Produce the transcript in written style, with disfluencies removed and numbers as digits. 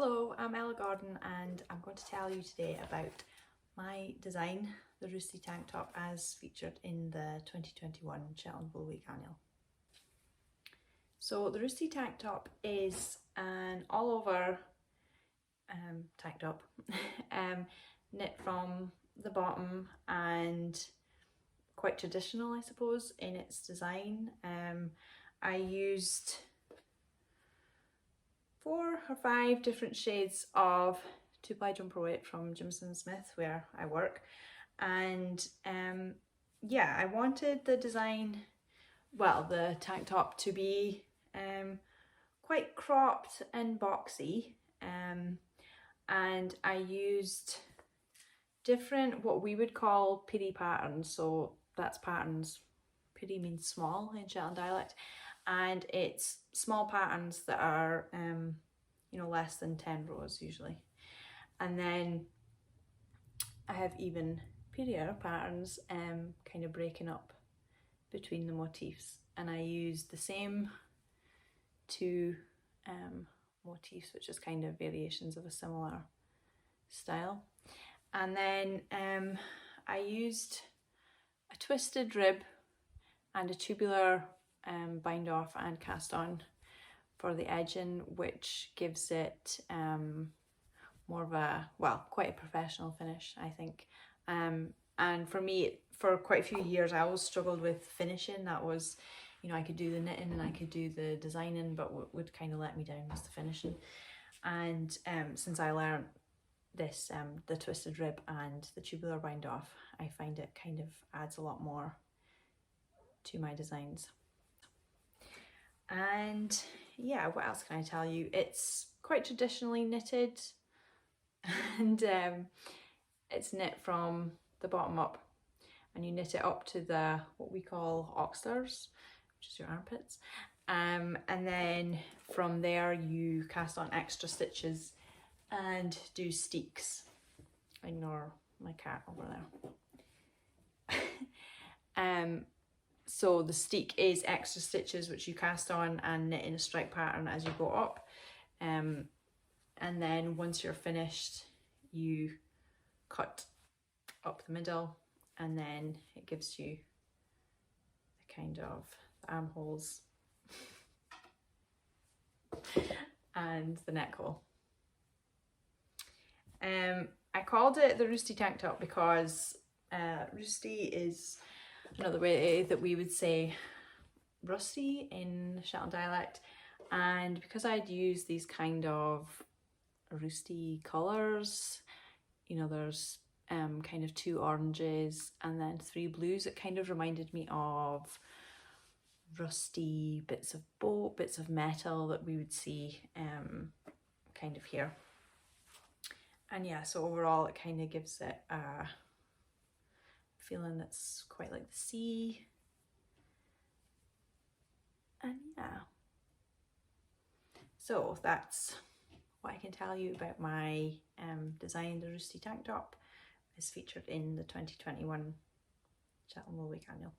Hello, I'm Ella Gordon and I'm going to tell you today about my design, the Roosty tank top as featured in the 2021 Shetland Wool Week Annual. So the Roosty tank top is an all over tank top, knit from the bottom and quite traditional I suppose in its design. I used 4 or 5 different shades of 2-ply jumper weight from Jamieson Smith where I work, and yeah, I wanted the design, well, the tank top to be quite cropped and boxy, and I used different what we would call piri patterns. So that's patterns, piri means small in Shetland dialect, and it's small patterns that are you know, less than 10 rows usually. And then I have even pirier patterns kind of breaking up between the motifs, and I use the same 2 motifs, which is kind of variations of a similar style. And then I used a twisted rib and a tubular bind off and cast on for the edging, which gives it more of a, well, quite a professional finish, I think. And for me, for quite a few years I always struggled with finishing. That was, you know, I could do the knitting and I could do the designing, but what would kind of let me down was the finishing. And since I learned this, the twisted rib and the tubular bind off, I find it kind of adds a lot more to my designs. And yeah, what else can I tell you? It's quite traditionally knitted, and it's knit from the bottom up, and you knit it up to the what we call oxters, which is your armpits, and then from there you cast on extra stitches and do steeks. Ignore my cat over there. So the steek is extra stitches which you cast on and knit in a stripe pattern as you go up, and then once you're finished you cut up the middle, and then it gives you the kind of the armholes and the neck hole. I called it the Roosty tank top because Roosty is another way that we would say rusty in Shetland dialect, and because I'd used these kind of roosty colours, you know, there's kind of 2 oranges and then 3 blues, it kind of reminded me of rusty bits of boat, bits of metal that we would see kind of here. And yeah, so overall it kind of gives it a feeling that's quite like the sea. And yeah, so that's what I can tell you about my design, the Roosty tank top, is featured in the 2021 Shetland Wool Week Annual.